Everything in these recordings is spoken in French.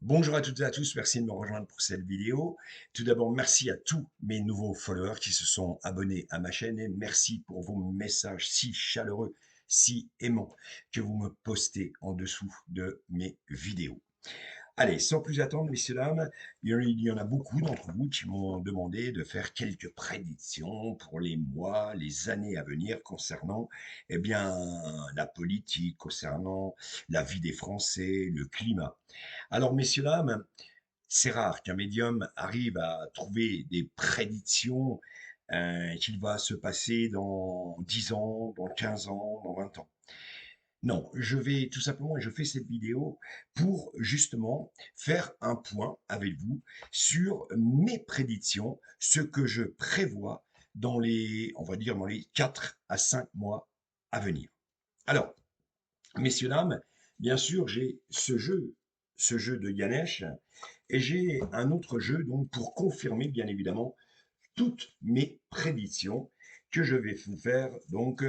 Bonjour à toutes et à tous, merci de me rejoindre pour cette vidéo. Tout d'abord, merci à tous mes nouveaux followers qui se sont abonnés à ma chaîne et merci pour vos messages si chaleureux, si aimants que vous me postez en dessous de mes vidéos. Allez, sans plus attendre, messieurs, dames, il y en a beaucoup d'entre vous qui m'ont demandé de faire quelques prédictions pour les mois, les années à venir concernant, la politique, concernant la vie des Français, le climat. Alors, messieurs, dames, c'est rare qu'un médium arrive à trouver des prédictions qu'il va se passer dans 10 ans, dans 15 ans, dans 20 ans. Non, je vais tout simplement, et je fais cette vidéo pour justement faire un point avec vous sur mes prédictions, ce que je prévois dans les, on va dire, dans les 4 à 5 mois à venir. Alors, messieurs, dames, bien sûr, j'ai ce jeu de Ganesh, et j'ai un autre jeu donc pour confirmer bien évidemment toutes mes prédictions que je vais vous faire donc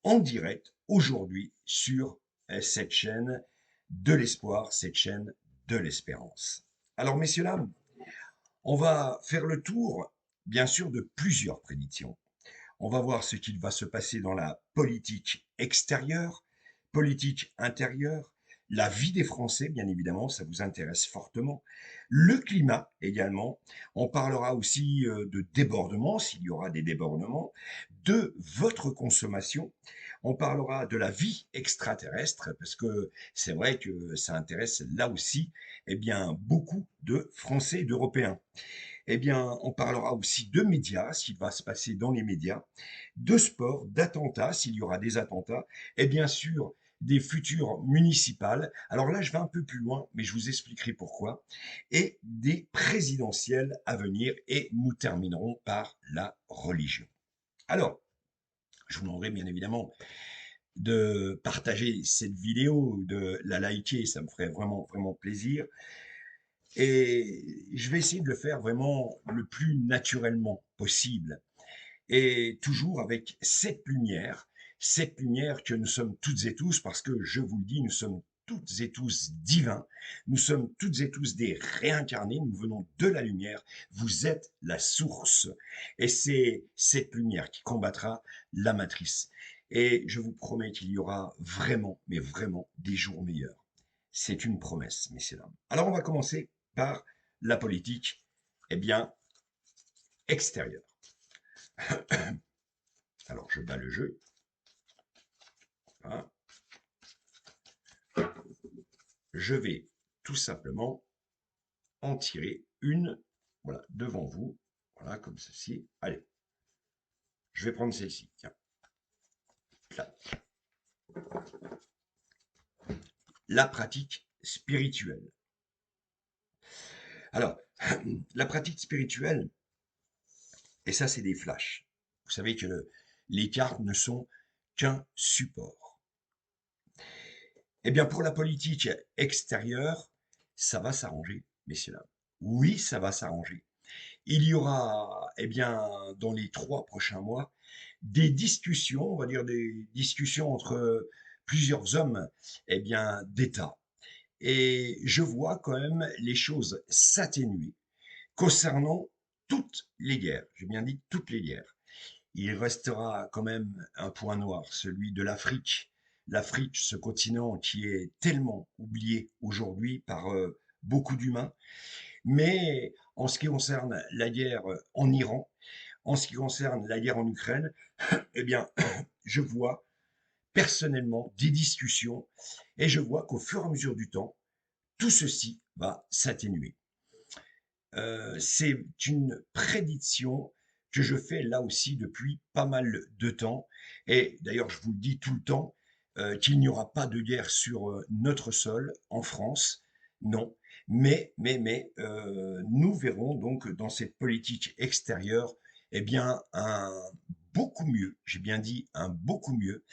en direct aujourd'hui sur cette chaîne de l'espoir, cette chaîne de l'espérance. Alors messieurs, dames, on va faire le tour bien sûr de plusieurs prédictions. On va voir ce qu'il va se passer dans la politique extérieure, politique intérieure, la vie des Français, bien évidemment, ça vous intéresse fortement, le climat également. On parlera aussi de débordements, s'il y aura des débordements, de votre consommation. On parlera de la vie extraterrestre, parce que c'est vrai que ça intéresse là aussi beaucoup de Français et d'Européens. On parlera aussi de médias, ce qui va se passer dans les médias, de sport, d'attentats, s'il y aura des attentats, et bien sûr des futures municipales. Alors là, je vais un peu plus loin, mais je vous expliquerai pourquoi, et des présidentielles à venir, et nous terminerons par la religion. Alors, je vous demanderai bien évidemment de partager cette vidéo, de la liker, ça me ferait vraiment, vraiment plaisir. Et je vais essayer de le faire vraiment le plus naturellement possible. Et toujours avec cette lumière que nous sommes toutes et tous, parce que je vous le dis, nous sommes toutes et tous divins, nous sommes toutes et tous des réincarnés, nous venons de la lumière, vous êtes la source. Et c'est cette lumière qui combattra la matrice. Et je vous promets qu'il y aura vraiment, mais vraiment, des jours meilleurs. C'est une promesse, messieurs, dames. Alors on va commencer par la politique, eh bien, extérieure. Alors je bats le jeu. Voilà. Je vais tout simplement en tirer une, voilà, devant vous, voilà, comme ceci. Allez, je vais prendre celle-ci, tiens. Là. La pratique spirituelle. Alors, la pratique spirituelle, et ça c'est des flashs. Vous savez que les cartes ne sont qu'un support. Eh bien, pour la politique extérieure, ça va s'arranger, messieurs, dames. Oui, ça va s'arranger. Il y aura, dans les 3 prochains mois, des discussions, on va dire des discussions entre plusieurs hommes, d'État. Et je vois quand même les choses s'atténuer concernant toutes les guerres. J'ai bien dit toutes les guerres. Il restera quand même un point noir, celui de l'Afrique. L'Afrique, ce continent qui est tellement oublié aujourd'hui par beaucoup d'humains. Mais en ce qui concerne la guerre en Iran, en ce qui concerne la guerre en Ukraine, eh bien, je vois personnellement des discussions et je vois qu'au fur et à mesure du temps, tout ceci va s'atténuer. C'est une prédiction que je fais là aussi depuis pas mal de temps. Et d'ailleurs, je vous le dis tout le temps, qu'il n'y aura pas de guerre sur notre sol en France. Non. Nous verrons donc dans cette politique extérieure, un beaucoup mieux, j'ai bien dit un beaucoup mieux,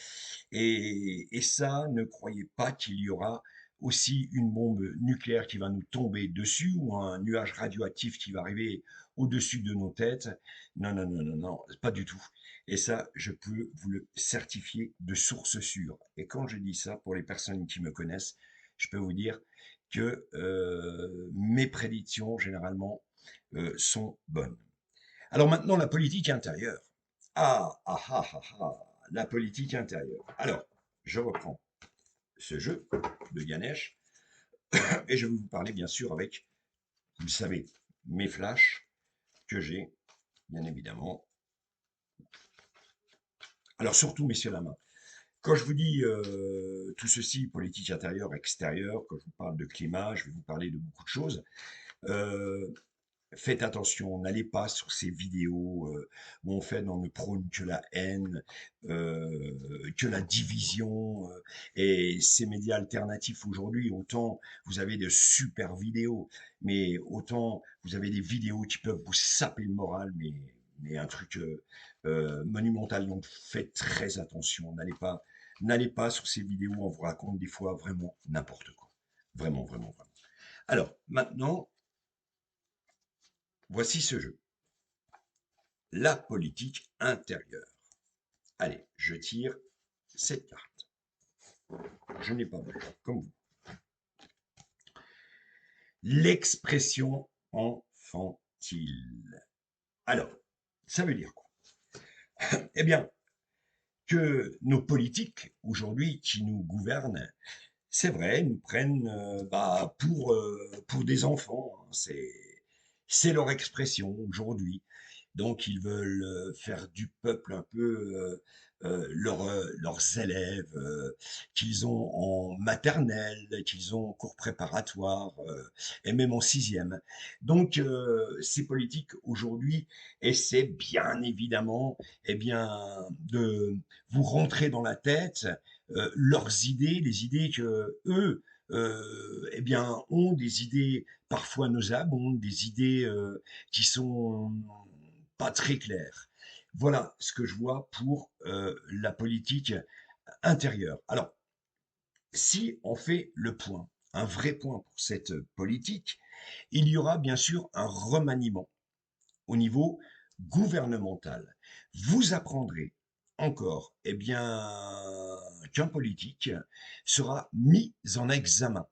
et ça, ne croyez pas qu'il y aura aussi une bombe nucléaire qui va nous tomber dessus ou un nuage radioactif qui va arriver au-dessus de nos têtes. Non, non, non, non, non, pas du tout. Et ça, je peux vous le certifier de source sûre. Et quand je dis ça, pour les personnes qui me connaissent, je peux vous dire que mes prédictions, généralement, sont bonnes. Alors maintenant, la politique intérieure. Ah, ah, ah, ah, ah, la politique intérieure. Alors, je reprends ce jeu de Ganesh et je vais vous parler bien sûr avec, vous le savez, mes flashs que j'ai, bien évidemment. Alors surtout, messieurs la main, quand je vous dis tout ceci, politique intérieure, extérieure, quand je vous parle de climat, je vais vous parler de beaucoup de choses. Euh, Faites attention, n'allez pas sur ces vidéos où on fait, on ne prône que la haine, que la division, et ces médias alternatifs aujourd'hui, autant vous avez de super vidéos, mais autant vous avez des vidéos qui peuvent vous saper le moral, mais un truc monumental. Donc faites très attention, n'allez pas sur ces vidéos où on vous raconte des fois vraiment n'importe quoi. Vraiment, vraiment, vraiment. Alors, maintenant, voici ce jeu. La politique intérieure. Allez, je tire cette carte. Je n'ai pas besoin, comme vous. L'expression infantile. Alors, ça veut dire quoi? Eh bien, que nos politiques, aujourd'hui, qui nous gouvernent, c'est vrai, nous prennent pour des enfants. Hein, c'est leur expression aujourd'hui. Donc, ils veulent faire du peuple un peu leurs élèves qu'ils ont en maternelle, qu'ils ont en cours préparatoire et même en sixième. Donc, ces politiques aujourd'hui essaient bien évidemment de vous rentrer dans la tête leurs idées, les idées que eux ont des idées parfois nauséabondes, des idées qui sont pas très claires. Voilà ce que je vois pour la politique intérieure. Alors, si on fait le point, un vrai point pour cette politique, il y aura bien sûr un remaniement au niveau gouvernemental. Vous apprendrez encore qu'un politique sera mis en examen.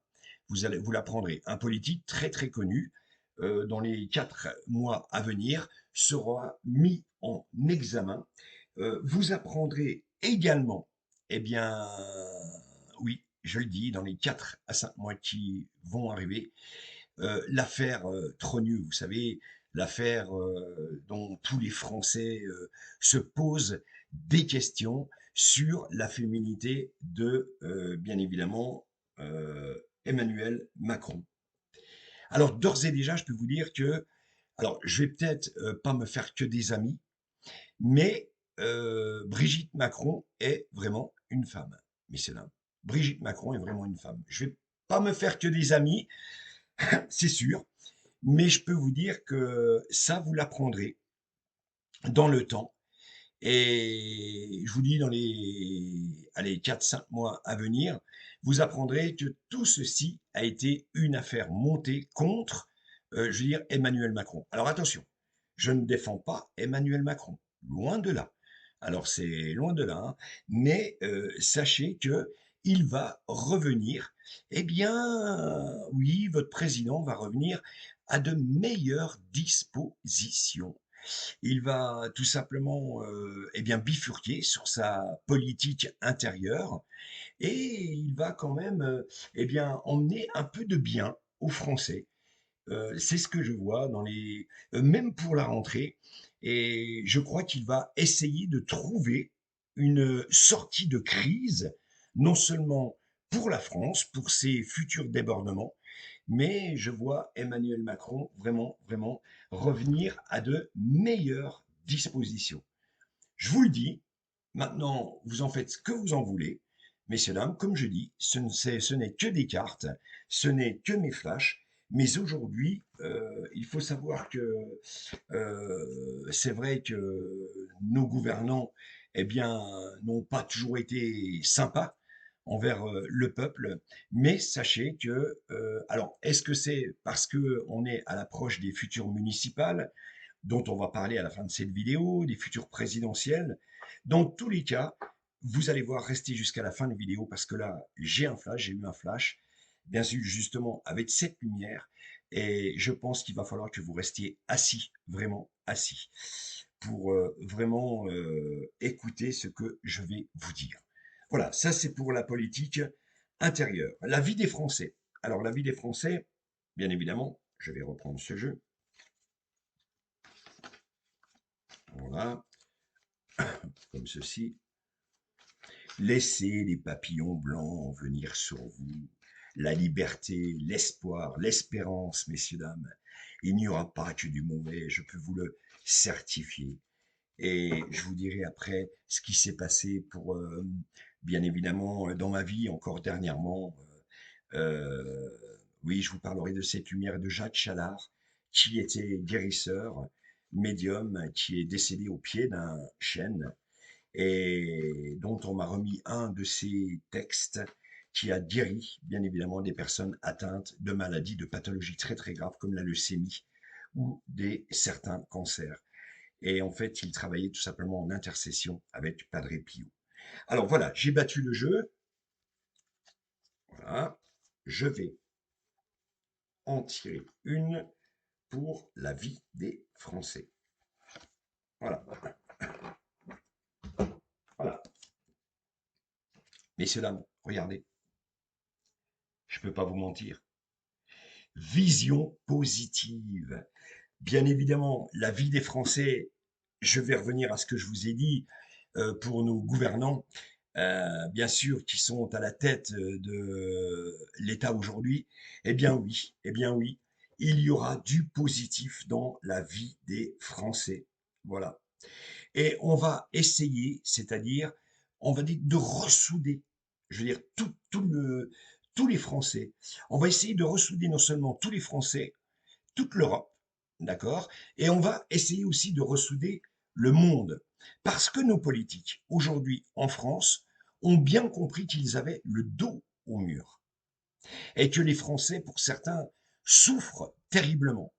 Vous l'apprendrez. Un politique très très connu dans les 4 mois à venir sera mis en examen. Vous apprendrez également, eh bien, oui, je le dis, dans les 4 à 5 mois qui vont arriver, l'affaire Trogneux, vous savez, l'affaire dont tous les Français se posent des questions sur la féminité de, bien évidemment, Emmanuel Macron. Alors, d'ores et déjà, je peux vous dire que, alors, je vais peut-être pas me faire que des amis, mais Brigitte Macron est vraiment une femme, messieurs dames. Brigitte Macron est vraiment une femme. Je vais pas me faire que des amis, c'est sûr, mais je peux vous dire que ça, vous l'apprendrez dans le temps. Et je vous dis, dans les allez, 4-5 mois à venir, vous apprendrez que tout ceci a été une affaire montée contre, je veux dire, Emmanuel Macron. Alors attention, je ne défends pas Emmanuel Macron, loin de là. Alors c'est loin de là, hein, mais sachez que il va revenir. Eh bien, oui, votre président va revenir à de meilleures dispositions. Il va tout simplement bifurquer sur sa politique intérieure et il va quand même emmener un peu de bien aux Français. C'est ce que je vois même pour la rentrée. Et je crois qu'il va essayer de trouver une sortie de crise, non seulement pour la France, pour ses futurs débordements, mais je vois Emmanuel Macron vraiment, vraiment revenir à de meilleures dispositions. Je vous le dis, maintenant, vous en faites ce que vous en voulez. Messieurs, dames, comme je dis, ce n'est que des cartes, ce n'est que mes flashs. Mais aujourd'hui, il faut savoir que c'est vrai que nos gouvernants, n'ont pas toujours été sympas envers le peuple. Mais sachez que, alors, est-ce que c'est parce que on est à l'approche des futures municipales, dont on va parler à la fin de cette vidéo, des futures présidentielles? Dans tous les cas, vous allez voir rester jusqu'à la fin de la vidéo parce que là, j'ai eu un flash, bien sûr, justement, avec cette lumière. Et je pense qu'il va falloir que vous restiez assis, vraiment assis, pour vraiment écouter ce que je vais vous dire. Voilà, ça c'est pour la politique intérieure. La vie des Français. Alors, la vie des Français, bien évidemment, je vais reprendre ce jeu. Voilà, comme ceci. Laissez les papillons blancs venir sur vous. La liberté, l'espoir, l'espérance, messieurs, dames. Il n'y aura pas que du mauvais, je peux vous le certifier. Et je vous dirai après ce qui s'est passé pour, bien évidemment, dans ma vie encore dernièrement. Euh, oui, je vous parlerai de cette lumière de Jacques Challard, qui était guérisseur, médium, qui est décédé au pied d'un chêne et dont on m'a remis un de ces textes qui a guéri, bien évidemment, des personnes atteintes de maladies, de pathologies très très graves comme la leucémie ou certains cancers. Et en fait, il travaillait tout simplement en intercession avec Padre Pio. Alors voilà, j'ai battu le jeu. Voilà, je vais en tirer une pour la vie des Français. Voilà, voilà. Messieurs, dames, regardez, je ne peux pas vous mentir. Vision positive. Bien évidemment, la vie des Français, je vais revenir à ce que je vous ai dit pour nos gouvernants, bien sûr, qui sont à la tête de l'État aujourd'hui. Eh bien oui, il y aura du positif dans la vie des Français. Voilà. Et on va essayer, c'est-à-dire, on va dire de ressouder, je veux dire, tous les Français. On va essayer de ressouder non seulement tous les Français, toute l'Europe, d'accord? Et on va essayer aussi de ressouder le monde. Parce que nos politiques, aujourd'hui en France, ont bien compris qu'ils avaient le dos au mur. Et que les Français, pour certains, souffrent terriblement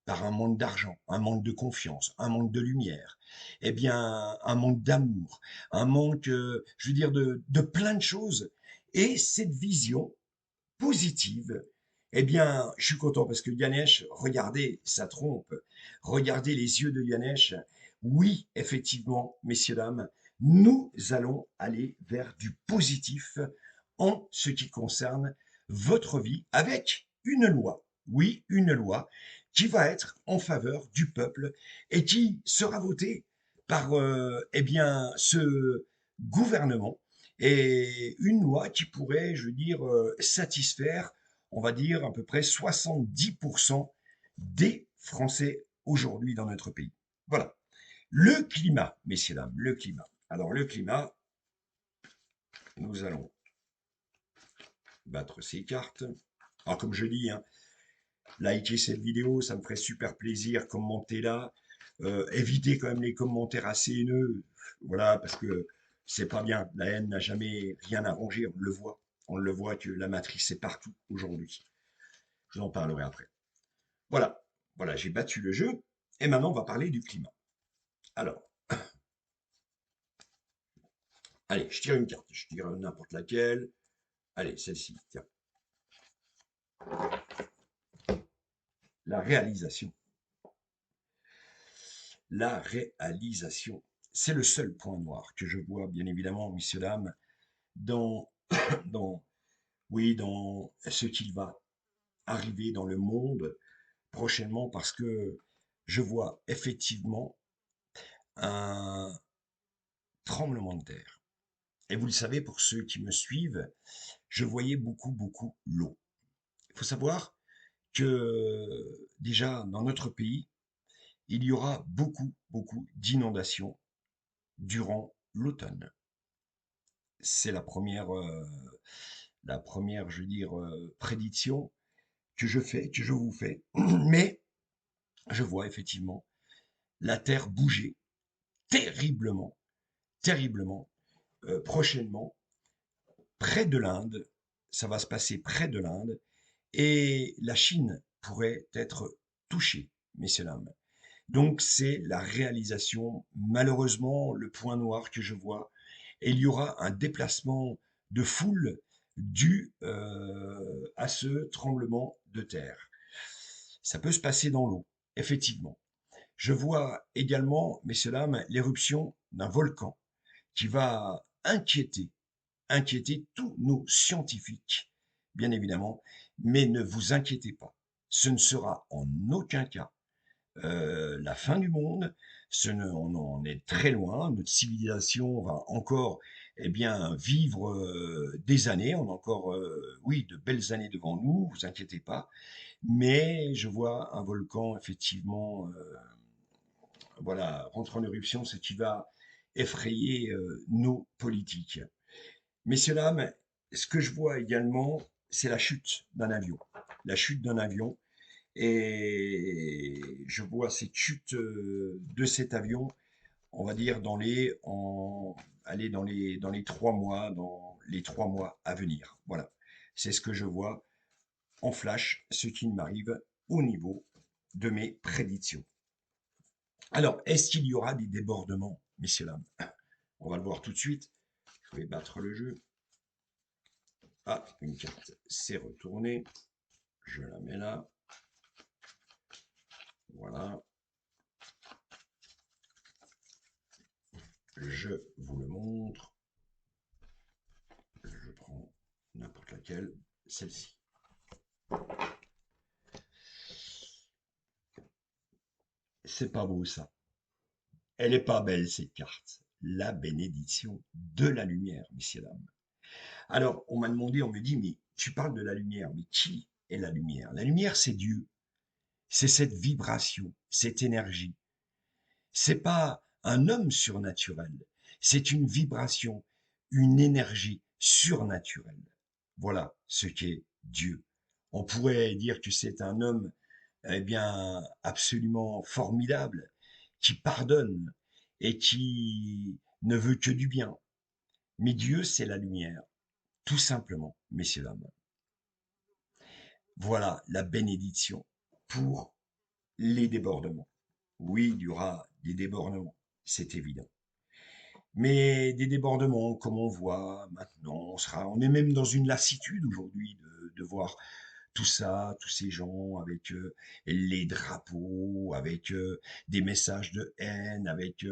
par un manque d'argent, un manque de confiance, un manque de lumière, eh bien, un manque d'amour, un manque, je veux dire, de plein de choses. Et cette vision positive, eh bien, je suis content parce que Ganesh, regardez sa trompe, regardez les yeux de Ganesh. Oui, effectivement, messieurs, dames, nous allons aller vers du positif en ce qui concerne votre vie avec une loi. Oui, une loi qui va être en faveur du peuple et qui sera votée par eh bien, ce gouvernement et une loi qui pourrait, je veux dire, satisfaire, on va dire, à peu près 70% des Français aujourd'hui dans notre pays. Voilà. Le climat, messieurs, dames, le climat. Alors, le climat, nous allons battre ces cartes. Alors, comme je dis, hein, likez cette vidéo, ça me ferait super plaisir, commentez-la. Évitez quand même les commentaires assez haineux, voilà, parce que c'est pas bien. La haine n'a jamais rien arrangé, on le voit. On le voit que la matrice est partout aujourd'hui. Je vous en parlerai après. Voilà, voilà, j'ai battu le jeu. Et maintenant, on va parler du climat. Alors, allez, je tire une carte. Je tire n'importe laquelle. Allez, celle-ci, tiens. La réalisation. La réalisation. C'est le seul point noir que je vois, bien évidemment, messieurs, dames, dans, dans, oui, dans ce qu'il va arriver dans le monde prochainement parce que je vois effectivement un tremblement de terre. Et vous le savez, pour ceux qui me suivent, je voyais beaucoup l'eau. Il faut savoir que déjà dans notre pays, il y aura beaucoup d'inondations durant l'automne. C'est la première, je veux dire, prédiction que je fais, que je vous fais. Mais je vois effectivement la Terre bouger terriblement, terriblement, prochainement, près de l'Inde. Ça va se passer près de l'Inde. Et la Chine pourrait être touchée, messieurs, dames. Donc c'est la réalisation, malheureusement, le point noir que je vois. Et il y aura un déplacement de foule dû à ce tremblement de terre. Ça peut se passer dans l'eau, effectivement. Je vois également, messieurs, dames, l'éruption d'un volcan qui va inquiéter tous nos scientifiques, bien évidemment, mais ne vous inquiétez pas, ce ne sera en aucun cas la fin du monde. On en est très loin. Notre civilisation va encore, eh bien, vivre des années. On a encore, oui, de belles années devant nous. Vous inquiétez pas. Mais je vois un volcan effectivement, voilà, rentrer en éruption, ce qui va effrayer nos politiques. Messieurs, dames, ce que je vois également, c'est la chute d'un avion. La chute d'un avion. Et je vois cette chute de cet avion, on va dire, allez, dans les 3 mois, dans les 3 mois à venir. Voilà. C'est ce que je vois en flash, ce qui m'arrive au niveau de mes prédictions. Alors, est-ce qu'il y aura des débordements, messieurs, dames? On va le voir tout de suite. Je vais battre le jeu. Ah, une carte s'est retournée. Je la mets là. Voilà. Je vous le montre. Je prends n'importe laquelle, celle-ci. C'est pas beau ça. Elle est pas belle cette carte. La bénédiction de la lumière, messieurs, dames. Alors, on m'a demandé, on me dit, mais tu parles de la lumière, mais qui est la lumière? La lumière, c'est Dieu. C'est cette vibration, cette énergie. C'est pas un homme surnaturel. C'est une vibration, une énergie surnaturelle. Voilà ce qu'est Dieu. On pourrait dire que c'est un homme, eh bien, absolument formidable, qui pardonne et qui ne veut que du bien. Mais Dieu, c'est la lumière, tout simplement, messieurs, dames. Voilà la bénédiction pour les débordements. Oui, il y aura des débordements, c'est évident. Mais des débordements, comme on voit maintenant, on est même dans une lassitude aujourd'hui de voir tout ça, tous ces gens avec les drapeaux, avec des messages de haine, avec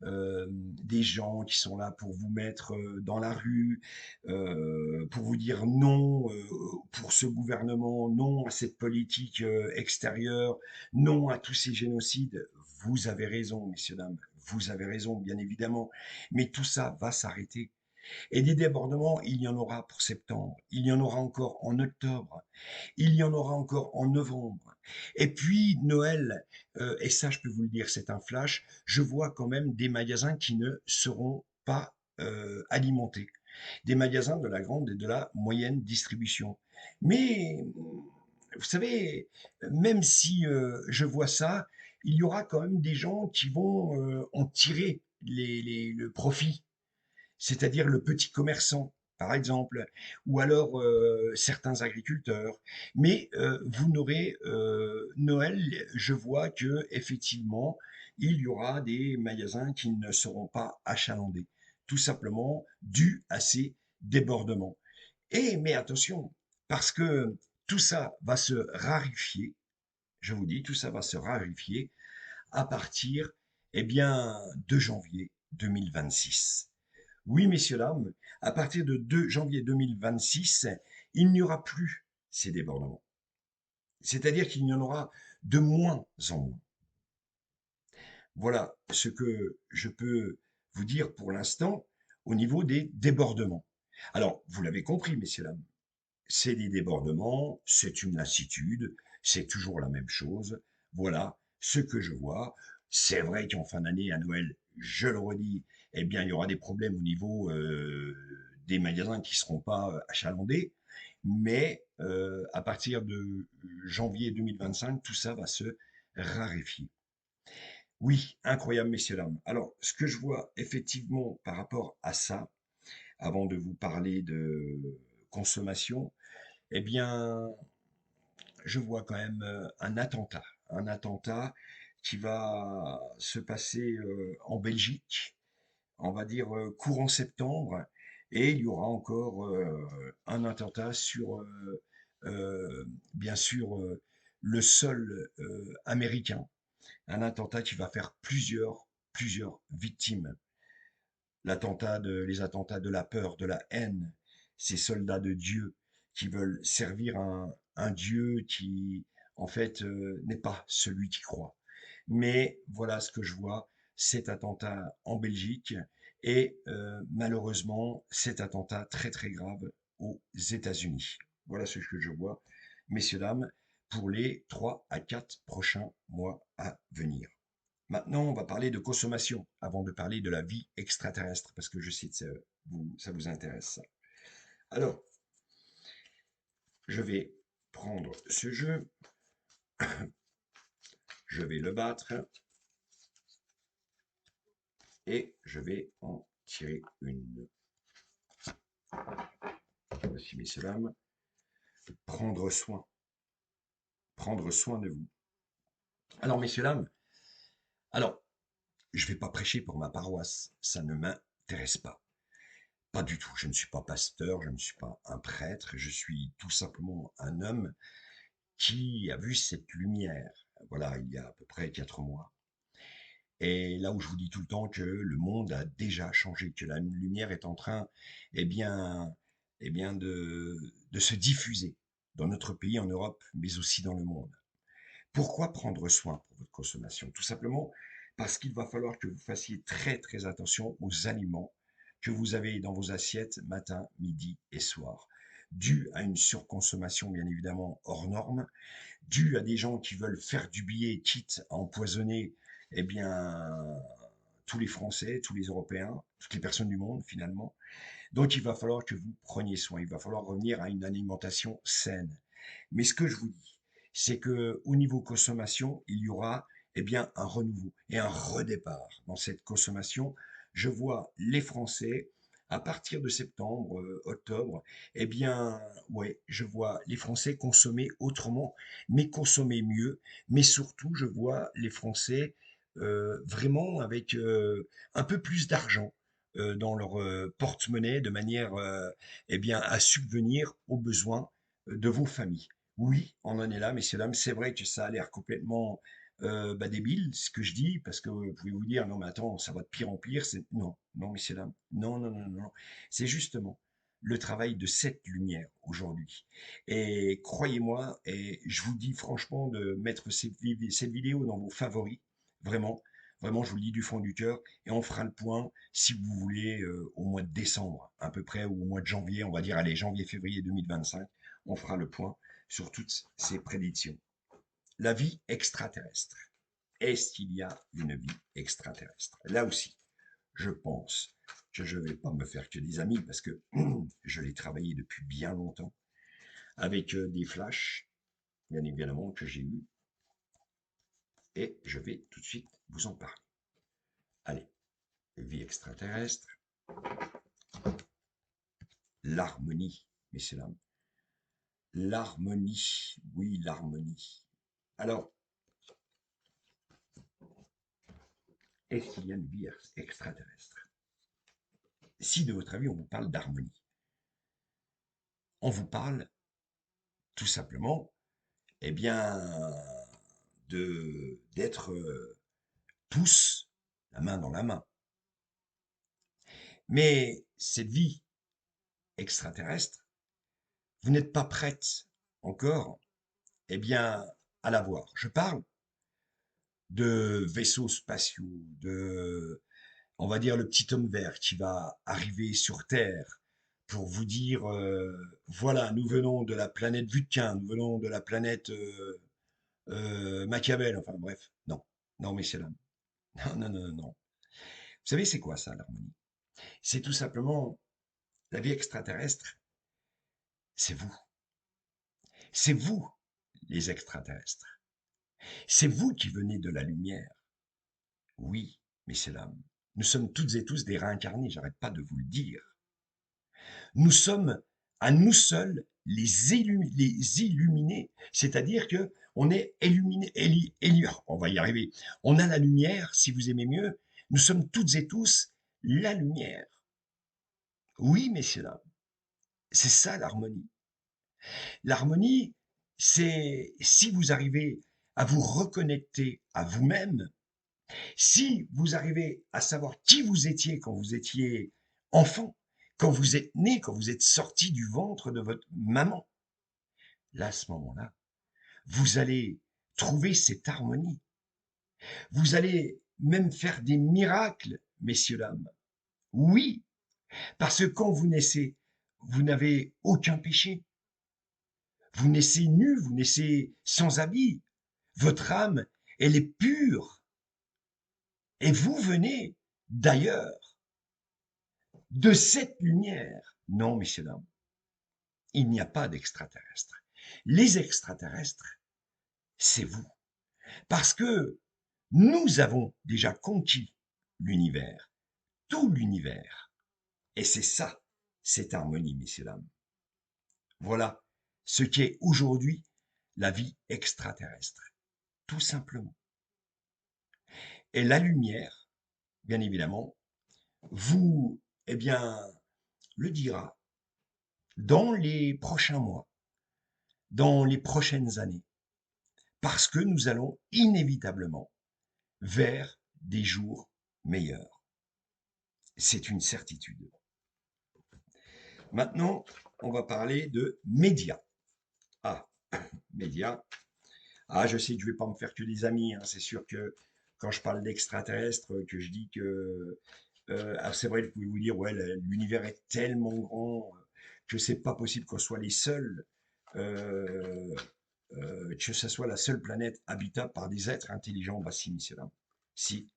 des gens qui sont là pour vous mettre dans la rue, pour vous dire non pour ce gouvernement, non à cette politique extérieure, non à tous ces génocides. Vous avez raison, messieurs, dames, vous avez raison, bien évidemment, mais tout ça va s'arrêter. Et des débordements, il y en aura pour septembre, il y en aura encore en octobre, il y en aura encore en novembre. Et puis Noël, et ça je peux vous le dire, c'est un flash, je vois quand même des magasins qui ne seront pas alimentés. Des magasins de la grande et de la moyenne distribution. Mais vous savez, même si je vois ça, il y aura quand même des gens qui vont en tirer le profit, c'est-à-dire le petit commerçant, par exemple, ou alors certains agriculteurs. Mais vous n'aurez Noël, je vois que effectivement, il y aura des magasins qui ne seront pas achalandés, tout simplement dû à ces débordements. Et mais attention, parce que tout ça va se raréfier, je vous dis, tout ça va se raréfier à partir, eh bien, de janvier 2026. Oui, messieurs, dames, à partir de 2 janvier 2026, il n'y aura plus ces débordements. C'est-à-dire qu'il y en aura de moins en moins. Voilà ce que je peux vous dire pour l'instant au niveau des débordements. Alors, vous l'avez compris, messieurs, dames, c'est des débordements, c'est une lassitude, c'est toujours la même chose. Voilà ce que je vois. C'est vrai qu'en fin d'année, à Noël, je le redis, eh bien, il y aura des problèmes au niveau des magasins qui ne seront pas achalandés. Mais à partir de janvier 2025, tout ça va se raréfier. Oui, incroyable, messieurs, dames. Alors, ce que je vois effectivement par rapport à ça, avant de vous parler de consommation, eh bien, je vois quand même un attentat qui va se passer en Belgique, on va dire courant septembre, Et il y aura encore un attentat sur, bien sûr, le sol américain. Un attentat qui va faire plusieurs victimes. Les attentats de la peur, de la haine, ces soldats de Dieu qui veulent servir un Dieu qui, en fait, n'est pas celui qui croit. Mais voilà ce que je vois, cet attentat en Belgique et malheureusement cet attentat très très grave aux États-Unis. Voilà ce que je vois, messieurs, dames, pour les 3 à 4 prochains mois à venir. Maintenant, on va parler de consommation avant de parler de la vie extraterrestre, parce que je sais que ça vous intéresse. Alors, je vais prendre ce jeu, je vais le battre, et je vais en tirer une. Voici, messieurs, dames. Prendre soin. Prendre soin de vous. Alors, messieurs, dames, alors, je ne vais pas prêcher pour ma paroisse. Ça ne m'intéresse pas. Pas du tout. Je ne suis pas pasteur, je ne suis pas un prêtre. Je suis tout simplement un homme qui a vu cette lumière, voilà, il y a à peu près 4 mois. Et là où je vous dis tout le temps que le monde a déjà changé, que la lumière est en train, eh bien, de se diffuser dans notre pays, en Europe, mais aussi dans le monde. Pourquoi prendre soin pour votre consommation? Tout simplement parce qu'il va falloir que vous fassiez très très attention aux aliments que vous avez dans vos assiettes matin, midi et soir, dû à une surconsommation bien évidemment hors norme, dû à des gens qui veulent faire du billet, quitte à empoisonner eh bien, tous les Français, tous les Européens, toutes les personnes du monde finalement. Donc il va falloir que vous preniez soin, il va falloir revenir à une alimentation saine. Mais ce que je vous dis, c'est que au niveau consommation, il y aura eh bien, un renouveau et un redépart dans cette consommation. Je vois les Français, à partir de septembre, octobre, eh bien, ouais, je vois les Français consommer autrement, mais consommer mieux. Mais surtout, je vois les Français vraiment avec un peu plus d'argent dans leur porte-monnaie de manière eh bien, à subvenir aux besoins de vos familles. Oui, on en est là, messieurs, dames. C'est vrai que ça a l'air complètement débile, ce que je dis, parce que vous pouvez vous dire, non, mais attends, ça va de pire en pire. Non, non, messieurs, dames. Non, non, non, non. C'est justement le travail de cette lumière aujourd'hui. Et croyez-moi, et je vous dis franchement de mettre cette vidéo dans vos favoris, vraiment, vraiment, je vous le dis du fond du cœur, et on fera le point, si vous voulez, au mois de décembre, à peu près, ou au mois de janvier, on va dire, allez, janvier-février 2025, on fera le point sur toutes ces prédictions. La vie extraterrestre. Est-ce qu'il y a une vie extraterrestre? Là aussi, je pense que je ne vais pas me faire que des amis parce que je l'ai travaillé depuis bien longtemps avec des flashs, bien évidemment, que j'ai eu et je vais tout de suite vous en parler. Allez, vie extraterrestre, l'harmonie, messieurs, dames. L'harmonie, oui, l'harmonie. Alors, est-ce qu'il y a une vie extraterrestre? Si de votre avis on vous parle d'harmonie, on vous parle tout simplement, eh bien, d'être tous la main dans la main. Mais cette vie extraterrestre, vous n'êtes pas prête encore, eh bien, à la voir. Je parle de vaisseaux spatiaux, on va dire, le petit homme vert qui va arriver sur Terre pour vous dire, voilà, nous venons de la planète Vulcain, nous venons de la planète Machiavel, enfin bref, non, non, messieurs, dames, non, non, non, non. Vous savez, c'est quoi ça, l'harmonie? C'est tout simplement la vie extraterrestre, c'est vous. C'est vous, les extraterrestres. C'est vous qui venez de la lumière. Oui, messieurs, dames, nous sommes toutes et tous des réincarnés, j'arrête pas de vous le dire. Nous sommes à nous seuls les illuminés, c'est-à-dire que on est illuminé, on va y arriver. On a la lumière, si vous aimez mieux. Nous sommes toutes et tous la lumière. Oui, messieurs, dames, c'est ça l'harmonie. L'harmonie, c'est si vous arrivez à vous reconnecter à vous-même, si vous arrivez à savoir qui vous étiez quand vous étiez enfant, quand vous êtes né, quand vous êtes sorti du ventre de votre maman, là, à ce moment-là, vous allez trouver cette harmonie. Vous allez même faire des miracles, messieurs, dames. Oui, parce que quand vous naissez, vous n'avez aucun péché. Vous naissez nu, vous naissez sans habit. Votre âme, elle est pure. Et vous venez d'ailleurs, de cette lumière. Non, messieurs, dames, il n'y a pas d'extraterrestres. Les extraterrestres, c'est vous. Parce que nous avons déjà conquis l'univers, tout l'univers. Et c'est ça, cette harmonie, messieurs, dames. Voilà ce qu'est aujourd'hui la vie extraterrestre, tout simplement. Et la lumière, bien évidemment, vous, eh bien, le dira dans les prochains mois, dans les prochaines années, parce que nous allons inévitablement vers des jours meilleurs. C'est une certitude. Maintenant, on va parler de médias. Ah, médias. Ah, je sais que je ne vais pas me faire que des amis, hein. C'est sûr que quand je parle d'extraterrestres, que je dis que... alors c'est vrai, vous pouvez vous dire, ouais, l'univers est tellement grand que c'est pas possible qu'on soit les seuls, euh, que ce soit la seule planète habitable par des êtres intelligents. Bah si, messieurs, dames. Si.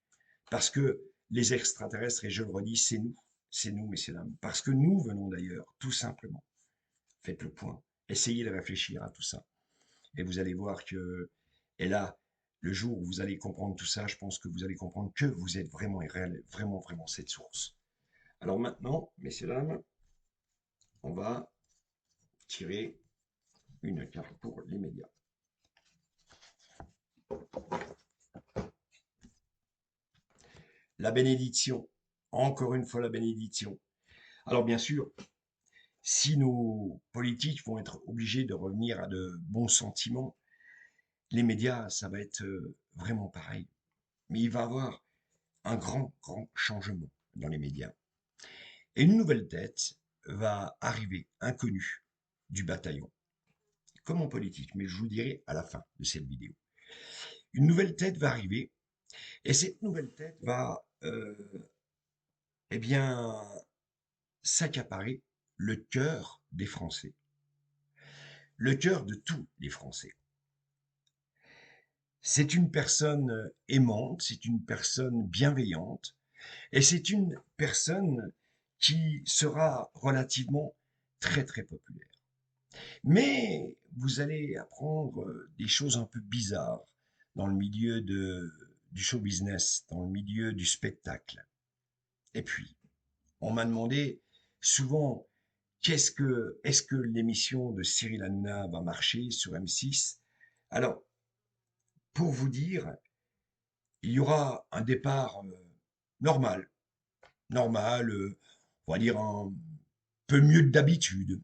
Parce que les extraterrestres, et je le redis, c'est nous, messieurs, dames. Parce que nous venons d'ailleurs, tout simplement. Faites le point. Essayez de réfléchir à tout ça. Et vous allez voir que, et là, le jour où vous allez comprendre tout ça, je pense que vous allez comprendre que vous êtes vraiment et réel, vraiment, vraiment cette source. Alors maintenant, messieurs, dames, on va tirer une carte pour les médias. La bénédiction. Encore une fois, la bénédiction. Alors bien sûr, si nos politiques vont être obligés de revenir à de bons sentiments, les médias, ça va être vraiment pareil. Mais il va y avoir un grand, grand changement dans les médias. Et une nouvelle tête va arriver, inconnue, du bataillon, comme en politique, mais je vous le dirai à la fin de cette vidéo. Une nouvelle tête va arriver, et cette nouvelle tête va, eh bien, s'accaparer le cœur des Français, le cœur de tous les Français. C'est une personne aimante, c'est une personne bienveillante, et c'est une personne qui sera relativement très très populaire. Mais vous allez apprendre des choses un peu bizarres dans le milieu du show business, dans le milieu du spectacle. Et puis, on m'a demandé souvent est-ce que l'émission de Cyril Hanouna va marcher sur M6? Alors, pour vous dire, il y aura un départ normal, normal, on va dire un peu mieux que d'habitude.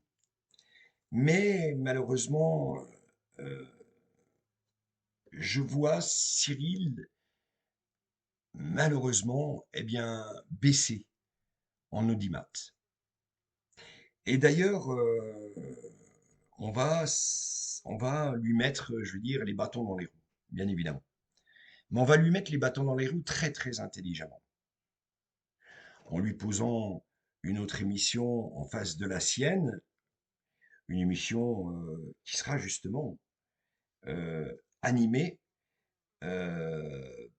Mais malheureusement, euh, je vois Cyril, malheureusement, eh bien, baisser en audimat. Et d'ailleurs, on va lui mettre, je veux dire, les bâtons dans les roues, bien évidemment. Mais on va lui mettre les bâtons dans les roues très, très intelligemment. En lui posant une autre émission en face de la sienne, une émission qui sera justement animée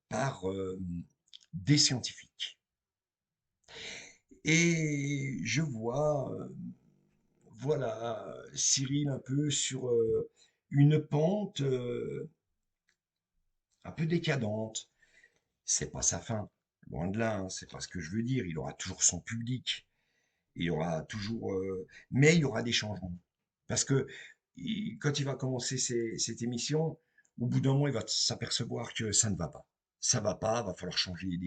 par des scientifiques. Et je vois, voilà, Cyril un peu sur une pente un peu décadente. C'est pas sa fin, loin de là, hein, c'est pas ce que je veux dire. Il aura toujours son public, il y aura toujours, mais il y aura des changements. Parce que quand il va commencer cette émission, au bout d'un moment, il va s'apercevoir que ça ne va pas. ça va falloir changer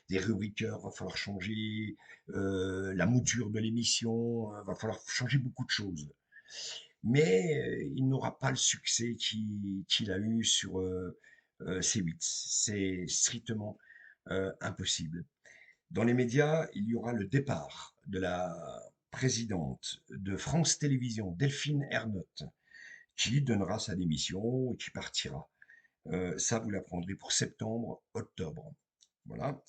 des rubriqueurs, va falloir changer la mouture de l'émission, va falloir changer beaucoup de choses. Mais il n'aura pas le succès qu'il a eu sur C8. C'est strictement impossible. Dans les médias, il y aura le départ de la présidente de France Télévisions, Delphine Ernotte, qui donnera sa démission et qui partira. Ça, vous l'apprendrez pour septembre, octobre. Voilà.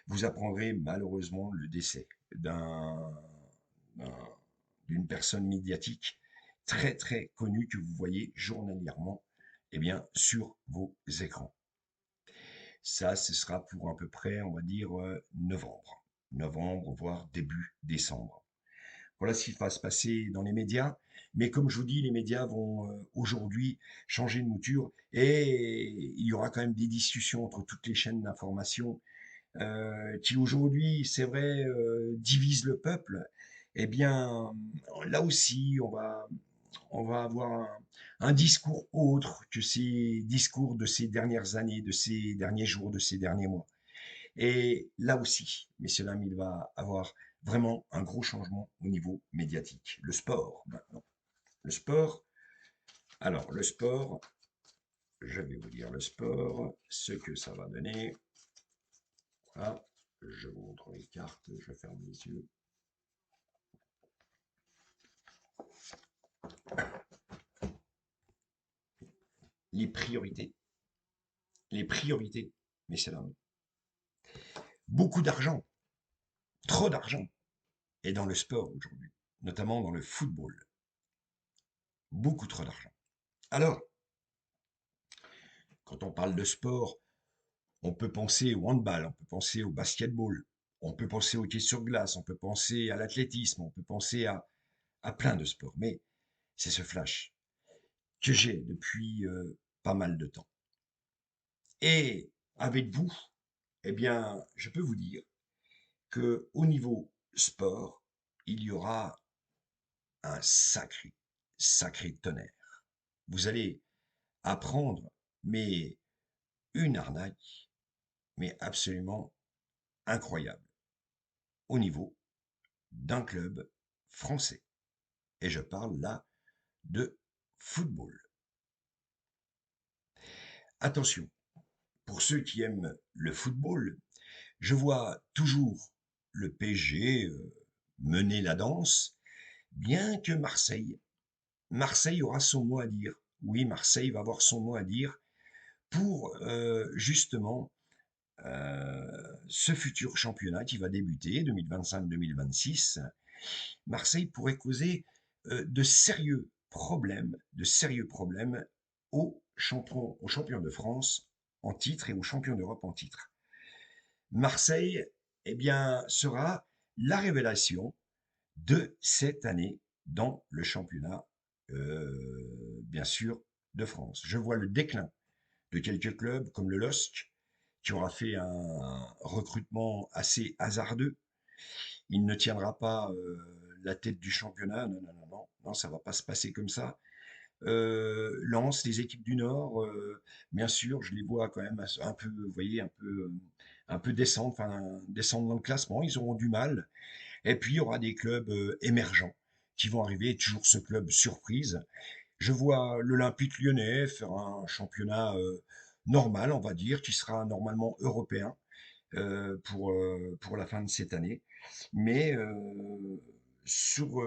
Vous apprendrez malheureusement le décès d'un- d'une personne médiatique très très connue que vous voyez journalièrement eh bien, sur vos écrans. Ça, ce sera pour à peu près, on va dire, novembre. Novembre, voire début décembre. Voilà ce qui va se passer dans les médias. Mais comme je vous dis, les médias vont aujourd'hui changer de mouture et il y aura quand même des discussions entre toutes les chaînes d'information qui aujourd'hui, c'est vrai, divisent le peuple. Eh bien, là aussi, on va avoir un discours autre que ces discours de ces dernières années, de ces derniers jours, de ces derniers mois. Et là aussi, messieurs, dames, il va avoir vraiment un gros changement au niveau médiatique. Le sport, maintenant. Le sport, alors le sport, je vais vous dire le sport, ce que ça va donner. Voilà, je vous montre les cartes, je ferme les yeux. Les priorités. Les priorités, messieurs, dames. Beaucoup d'argent, trop d'argent est dans le sport aujourd'hui, notamment dans le football. Beaucoup trop d'argent. Alors, quand on parle de sport, on peut penser au handball, on peut penser au basketball, on peut penser au hockey sur glace, on peut penser à l'athlétisme, on peut penser à plein de sports. Mais c'est ce flash que j'ai depuis pas mal de temps. Et avec vous, eh bien, je peux vous dire que au niveau sport, il y aura un sacré, sacré tonnerre. Vous allez apprendre, mais une arnaque, mais absolument incroyable, au niveau d'un club français. Et je parle là de football. Attention, pour ceux qui aiment le football, je vois toujours le PSG mener la danse, bien que Marseille aura son mot à dire. Oui, Marseille va avoir son mot à dire pour justement ce futur championnat qui va débuter 2025-2026. Marseille pourrait causer de sérieux problèmes aux champions de France en titre et aux champions d'Europe en titre. Marseille, eh bien, sera la révélation de cette année dans le championnat, bien sûr, de France. Je vois le déclin de quelques clubs comme le LOSC, qui aura fait un recrutement assez hasardeux. Il ne tiendra pas la tête du championnat. Non, non, non, non, non, ça va pas se passer comme ça. Lens, les équipes du Nord, bien sûr, je les vois quand même un peu, vous voyez, un peu descendre, enfin, descendre dans le classement. Ils auront du mal. Et puis, il y aura des clubs émergents qui vont arriver, toujours ce club surprise. Je vois l'Olympique lyonnais faire un championnat normal, on va dire, qui sera normalement européen pour la fin de cette année. Mais sur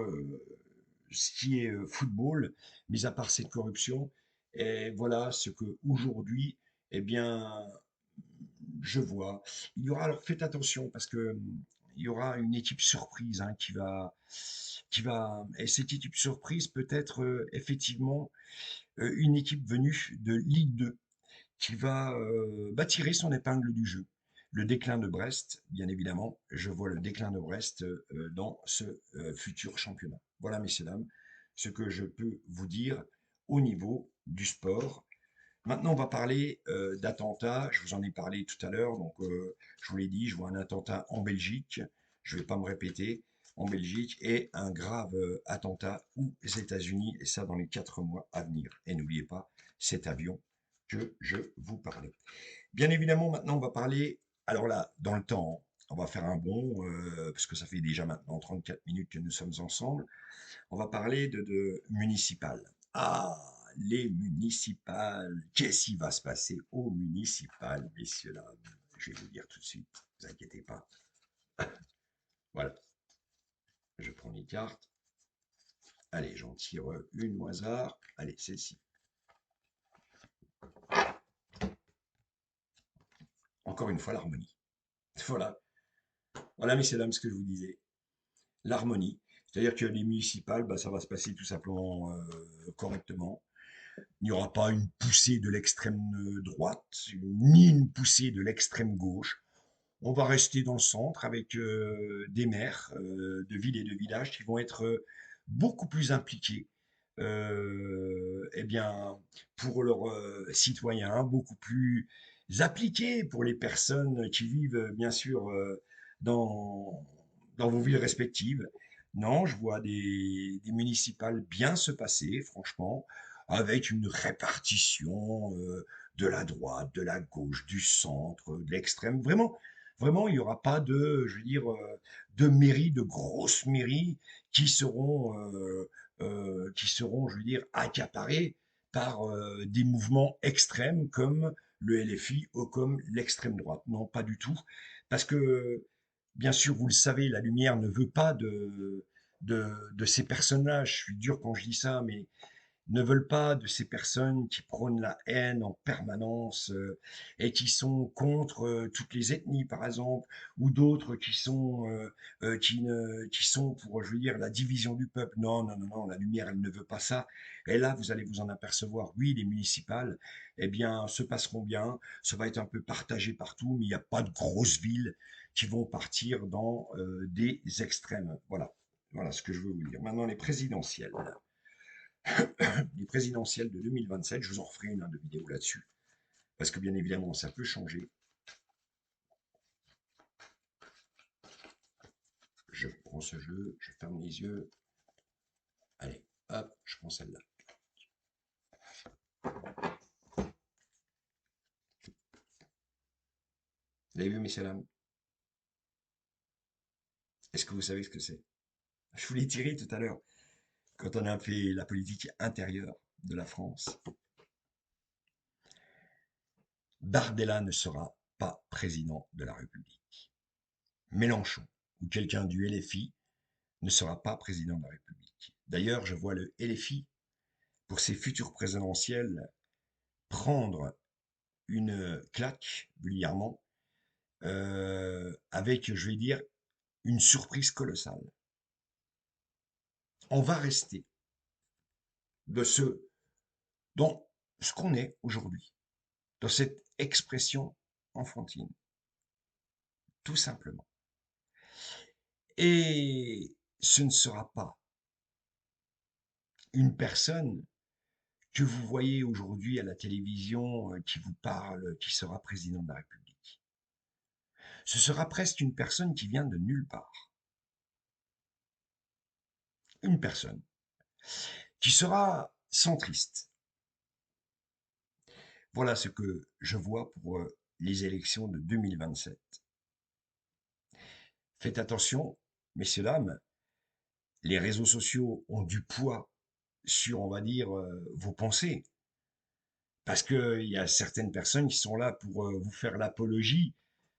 ce qui est football, mis à part cette corruption, et voilà ce que aujourd'hui, eh bien, je vois. Il y aura, alors faites attention parce que il y aura une équipe surprise hein, et cette équipe surprise peut être effectivement une équipe venue de Ligue 2 qui va tirer son épingle du jeu. Le déclin de Brest, bien évidemment, je vois le déclin de Brest dans ce futur championnat. Voilà, messieurs, dames, ce que je peux vous dire au niveau du sport. Maintenant, on va parler d'attentats. Je vous en ai parlé tout à l'heure. Donc, je vous l'ai dit, je vois un attentat en Belgique. Je ne vais pas me répéter. En Belgique et un grave attentat aux États-Unis. Et ça, dans les 4 mois à venir. Et n'oubliez pas cet avion que je vous parlais. Bien évidemment, maintenant, on va parler, alors là, dans le temps, on va faire un bond, parce que ça fait déjà maintenant 34 minutes que nous sommes ensemble. On va parler de municipales. Ah, les municipales. Qu'est-ce qui va se passer aux municipales, messieurs, là? Je vais vous dire tout de suite, ne vous inquiétez pas. Voilà, je prends les cartes. Allez, j'en tire une au hasard. Allez, celle-ci. Encore une fois, l'harmonie. Voilà. Voilà, messieurs, dames, ce que je vous disais. L'harmonie. C'est-à-dire que les municipales, bah, ça va se passer tout simplement correctement. Il n'y aura pas une poussée de l'extrême droite, ni une poussée de l'extrême gauche. On va rester dans le centre avec des maires de villes et de villages qui vont être beaucoup plus impliqués eh bien, pour leurs citoyens, beaucoup plus appliqués pour les personnes qui vivent, bien sûr, dans, dans vos villes respectives. Non, je vois des municipales bien se passer, franchement, avec une répartition de la droite, de la gauche, du centre, de l'extrême. Vraiment, vraiment, il n'y aura pas de, je veux dire, de mairies, de grosses mairies qui seront, je veux dire, accaparées par des mouvements extrêmes comme le LFI ou comme l'extrême droite. Non, pas du tout. Parce que, bien sûr, vous le savez, la lumière ne veut pas de ces personnages. Je suis dur quand je dis ça, mais ne veulent pas de ces personnes qui prônent la haine en permanence et qui sont contre toutes les ethnies, par exemple, ou d'autres qui sont pour, je veux dire, la division du peuple. Non, non, non, non, la lumière, elle ne veut pas ça. Et là, vous allez vous en apercevoir. Oui, les municipales, eh bien, se passeront bien. Ça va être un peu partagé partout, mais il n'y a pas de grosses villes qui vont partir dans des extrêmes. Voilà. Voilà ce que je veux vous dire. Maintenant, les présidentielles. Les présidentielles de 2027, je vous en referai une de vidéo là-dessus. Parce que bien évidemment, ça peut changer. Je prends ce jeu, je ferme les yeux. Allez, hop, je prends celle-là. Vous avez vu, messieurs, dames? Est-ce que vous savez ce que c'est? Je vous l'ai tiré tout à l'heure, quand on a fait la politique intérieure de la France. Bardella ne sera pas président de la République. Mélenchon, ou quelqu'un du LFI, ne sera pas président de la République. D'ailleurs, je vois le LFI, pour ses futures présidentielles, prendre une claque vulgairement, avec, je vais dire, une surprise colossale. On va rester de dans ce qu'on est aujourd'hui, dans cette expression enfantine, tout simplement. Et ce ne sera pas une personne que vous voyez aujourd'hui à la télévision qui vous parle, qui sera président de la République. Ce sera presque une personne qui vient de nulle part. Une personne qui sera centriste. Voilà ce que je vois pour les élections de 2027. Faites attention, messieurs, dames, les réseaux sociaux ont du poids sur, on va dire, vos pensées. Parce qu'il y a certaines personnes qui sont là pour vous faire l'apologie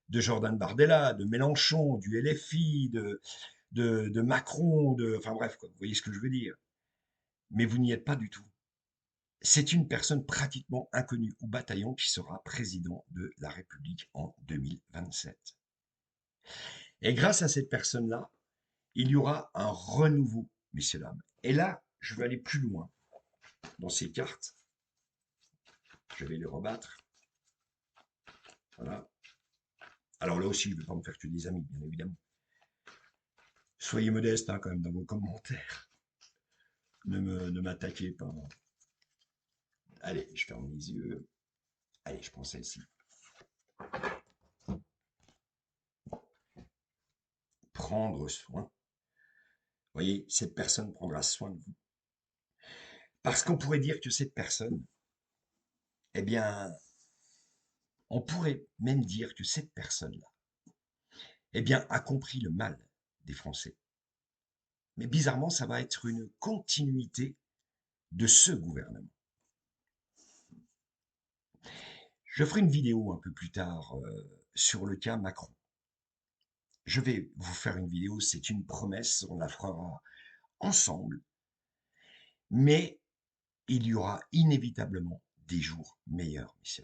de Jordan Bardella, de Mélenchon, du LFI, de Macron, enfin bref, quoi, vous voyez ce que je veux dire. Mais vous n'y êtes pas du tout. C'est une personne pratiquement inconnue au bataillon qui sera président de la République en 2027. Et grâce à cette personne-là, il y aura un renouveau, messieurs, dames. Et là, je vais aller plus loin dans ces cartes. Je vais les rebattre. Voilà. Alors là aussi, je ne vais pas me faire que des amis, bien évidemment. Soyez modeste hein, quand même dans vos commentaires. Ne m'attaquez pas. Allez, je ferme les yeux. Allez, je prends celle-ci. Prendre soin. Vous voyez, cette personne prendra soin de vous. Parce qu'on pourrait dire que cette personne, eh bien, on pourrait même dire que cette personne-là, eh bien, a compris le mal des Français. Mais bizarrement, ça va être une continuité de ce gouvernement. Je ferai une vidéo un peu plus tard sur le cas Macron. Je vais vous faire une vidéo, c'est une promesse, on la fera ensemble, mais il y aura inévitablement des jours meilleurs, messieurs.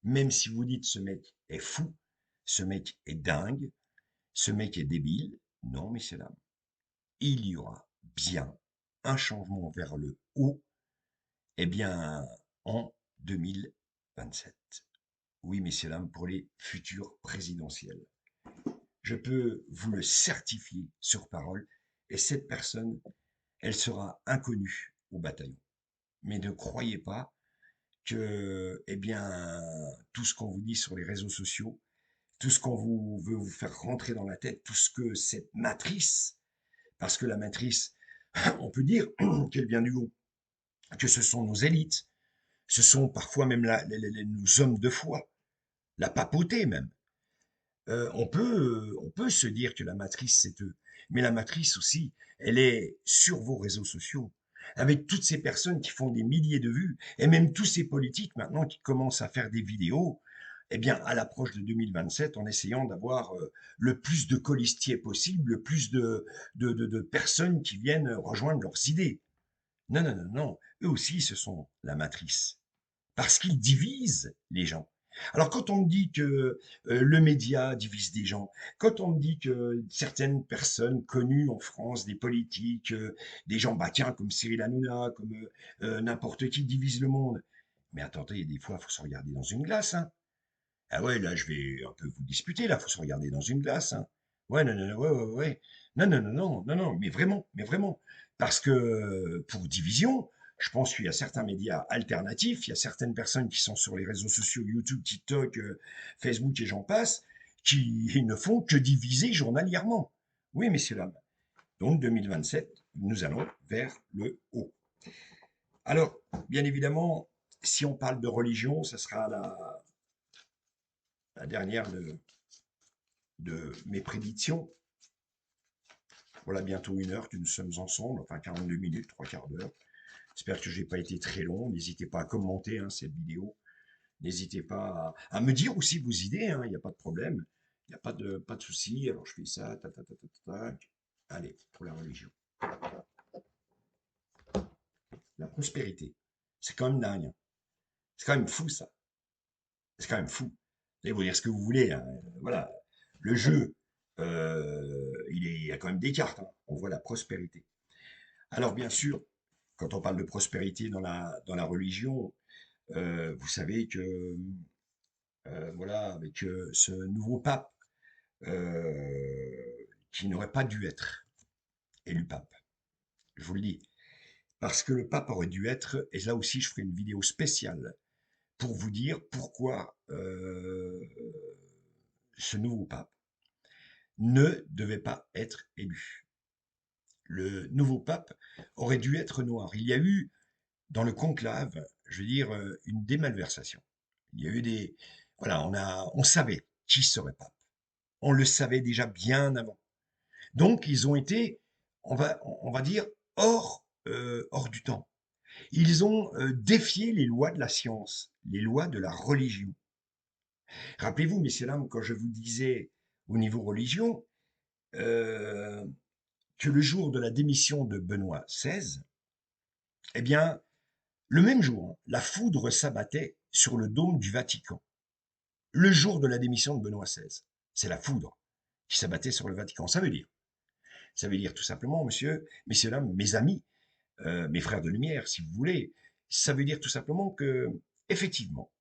Même si vous dites ce mec est fou, ce mec est dingue, ce mec est débile, non, messieurs, dames, il y aura bien un changement vers le haut, eh bien, en 2027. Oui, messieurs, dames, pour les futures présidentielles. Je peux vous le certifier sur parole, et cette personne, elle sera inconnue au bataillon. Mais ne croyez pas que, eh bien, tout ce qu'on vous dit sur les réseaux sociaux, tout ce qu'on veut vous faire rentrer dans la tête, tout ce que cette matrice, parce que la matrice, on peut dire qu'elle vient du haut, que ce sont nos élites, ce sont parfois même nos hommes de foi, la papauté même. On peut se dire que la matrice, c'est eux. Mais la matrice aussi, elle est sur vos réseaux sociaux, avec toutes ces personnes qui font des milliers de vues, et même tous ces politiques maintenant qui commencent à faire des vidéos, eh bien, à l'approche de 2027, en essayant d'avoir le plus de colistiers possible, le plus de personnes qui viennent rejoindre leurs idées. Non, non, non, non. Eux aussi, ce sont la matrice. Parce qu'ils divisent les gens. Alors quand on me dit que le média divise des gens, quand on me dit que certaines personnes connues en France, des politiques, des gens, bah tiens, comme Cyril Hanouna, comme n'importe qui divise le monde. Mais attendez, des fois, il faut se regarder dans une glace, hein. Ah ouais, là, je vais un peu vous disputer, là, il faut se regarder dans une glace, hein. Ouais, non, non, non, ouais, ouais, ouais. Non, non, non, non, non, non, mais vraiment, mais vraiment. Parce que pour division, je pense qu'il y a certains médias alternatifs, il y a certaines personnes qui sont sur les réseaux sociaux, YouTube, TikTok, Facebook et j'en passe, qui ne font que diviser journalièrement. Oui, messieurs, dames. Donc 2027, nous allons vers le haut. Alors, bien évidemment, si on parle de religion, ça sera la dernière de mes prédictions. Voilà bientôt une heure que nous sommes ensemble, enfin 42 minutes, trois quarts d'heure. J'espère que je n'ai pas été très long. N'hésitez pas à commenter cette vidéo. N'hésitez pas à me dire aussi vos idées, hein, il n'y a pas de problème. Il n'y a pas de souci. Alors je fais ça, Allez, pour la religion. La prospérité. C'est quand même dingue, hein. C'est quand même fou ça. C'est quand même fou. Vous allez vous dire ce que vous voulez, hein. Voilà. Le jeu, il y a quand même des cartes, hein. On voit la prospérité. Alors bien sûr, quand on parle de prospérité dans la religion, vous savez que voilà, avec ce nouveau pape qui n'aurait pas dû être élu pape, je vous le dis, parce que le pape aurait dû être, et là aussi je ferai une vidéo spéciale pour vous dire pourquoi ce nouveau pape ne devait pas être élu. Le nouveau pape aurait dû être noir. Il y a eu dans le conclave, je veux dire, une démalversation. Il y a eu des... Voilà, on savait qui serait pape. On le savait déjà bien avant. Donc, ils ont été, on va dire, hors du temps. Ils ont défié les lois de la science, les lois de la religion. Rappelez-vous, messieurs, dames, quand je vous disais au niveau religion, euh, que le jour de la démission de Benoît XVI, eh bien, le même jour, hein, la foudre s'abattait sur le dôme du Vatican. Le jour de la démission de Benoît XVI. C'est la foudre qui s'abattait sur le Vatican. Ça veut dire tout simplement, messieurs, dames, mes amis, mes frères de lumière, si vous voulez, ça veut dire tout simplement que, effectivement,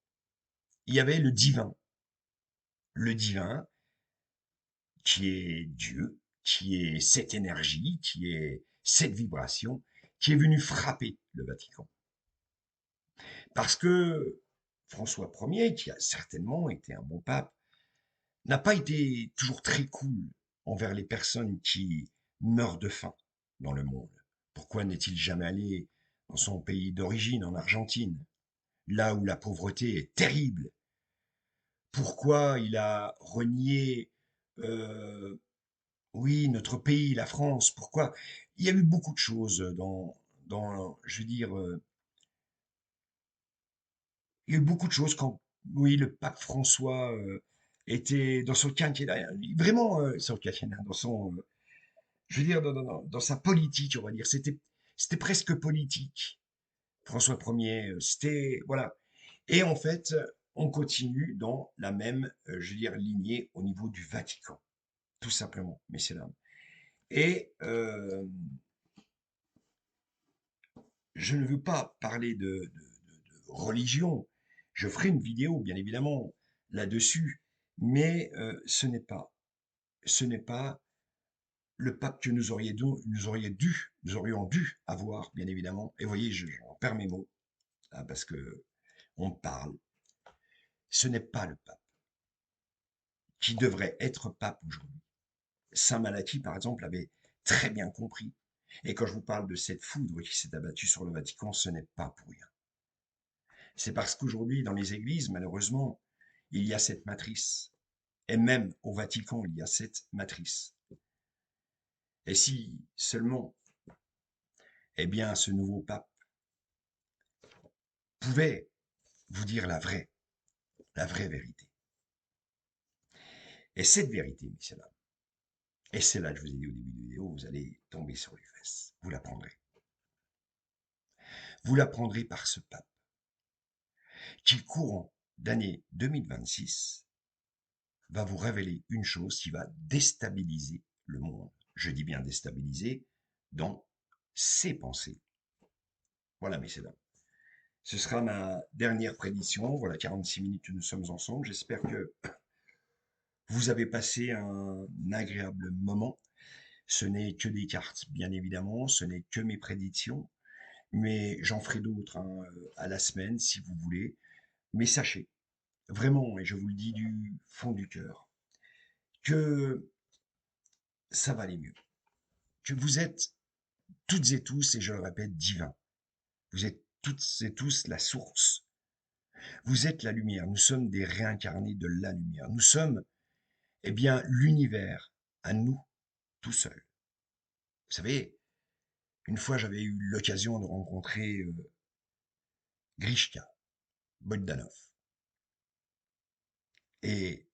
il y avait le divin qui est Dieu, qui est cette énergie, qui est cette vibration, qui est venu frapper le Vatican. Parce que François Ier, qui a certainement été un bon pape, n'a pas été toujours très cool envers les personnes qui meurent de faim dans le monde. Pourquoi n'est-il jamais allé dans son pays d'origine, en Argentine? là où la pauvreté est terrible. Pourquoi il a renié, euh, oui, notre pays, la France? Pourquoi? Il y a eu beaucoup de choses je veux dire, il y a eu beaucoup de choses quand, oui, le pape François était dans son quinquennat, vraiment son quinquennat, je veux dire, dans sa politique, on va dire, c'était presque politique. François Ier, c'était, voilà. Et en fait, on continue dans la même, je veux dire, lignée au niveau du Vatican, tout simplement, messieurs dames. Et je ne veux pas parler de religion. Je ferai une vidéo, bien évidemment, là-dessus, mais ce n'est pas le pape que nous aurions dû avoir, bien évidemment. Et vous voyez, j'en perds mes mots, là, parce que on parle. Ce n'est pas le pape qui devrait être pape aujourd'hui. Saint Malachie, par exemple, l'avait très bien compris. Et quand je vous parle de cette foudre qui s'est abattue sur le Vatican, ce n'est pas pour rien. C'est parce qu'aujourd'hui, dans les églises, malheureusement, il y a cette matrice. Et même au Vatican, il y a cette matrice. Et si seulement, eh bien, ce nouveau pape pouvait vous dire la vraie vérité. Et cette vérité, messieurs, dames, et c'est là que je vous ai dit au début de la vidéo, vous allez tomber sur les fesses. Vous l'apprendrez. Vous l'apprendrez par ce pape qui, courant d'année 2026, va vous révéler une chose qui va déstabiliser le monde. Je dis bien déstabiliser dans ses pensées. Voilà, messieurs, dames. Ce sera ma dernière prédiction. Voilà, 46 minutes que nous sommes ensemble. J'espère que vous avez passé un agréable moment. Ce n'est que des cartes, bien évidemment. Ce n'est que mes prédictions. Mais j'en ferai d'autres à la semaine, si vous voulez. Mais sachez, vraiment, et je vous le dis du fond du cœur, que ça va aller mieux. Que vous êtes toutes et tous, et je le répète, divins. Vous êtes toutes et tous la source. Vous êtes la lumière. Nous sommes des réincarnés de la lumière. Nous sommes, eh bien, l'univers à nous tout seuls. Vous savez, une fois j'avais eu l'occasion de rencontrer Grishka Bogdanov. Et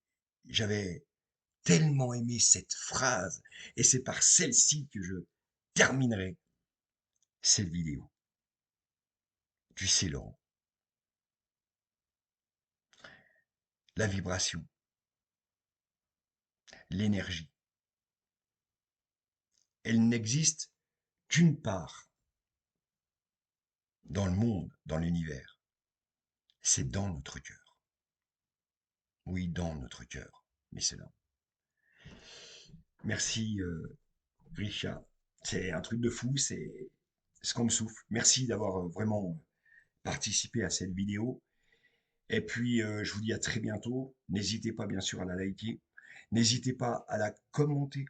j'avais tellement aimé cette phrase. Et c'est par celle-ci que je terminerai cette vidéo. Tu sais, Laurent, la vibration, l'énergie, elle n'existe qu'une part dans le monde, dans l'univers. C'est dans notre cœur. Oui, dans notre cœur. Mais c'est là. Merci, Grisha. C'est un truc de fou, c'est ce qu'on me souffle. Merci d'avoir vraiment participé à cette vidéo. Et puis, je vous dis à très bientôt. N'hésitez pas, bien sûr, à la liker. N'hésitez pas à la commenter.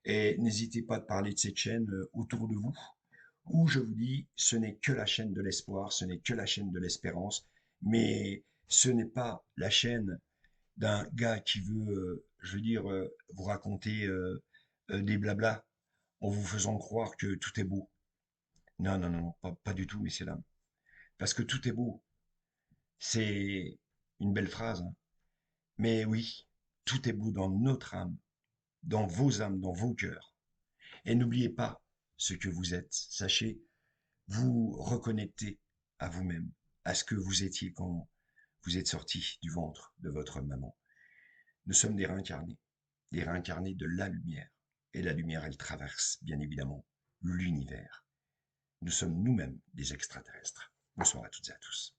Et n'hésitez pas à parler de cette chaîne autour de vous. Où je vous dis, ce n'est que la chaîne de l'espoir, ce n'est que la chaîne de l'espérance. Mais ce n'est pas la chaîne d'un gars qui veut, je veux dire, vous raconter des blablas en vous faisant croire que tout est beau. Non, non, non, non, pas du tout, messieurs, dames. Parce que tout est beau. C'est une belle phrase, hein. Mais oui, tout est beau dans notre âme, dans vos cœurs. Et n'oubliez pas ce que vous êtes. Sachez, vous reconnectez à vous-même, à ce que vous étiez quand vous êtes sorti du ventre de votre maman. Nous sommes des réincarnés de la lumière. Et la lumière, elle traverse, bien évidemment, l'univers. Nous sommes nous-mêmes des extraterrestres. Bonsoir à toutes et à tous.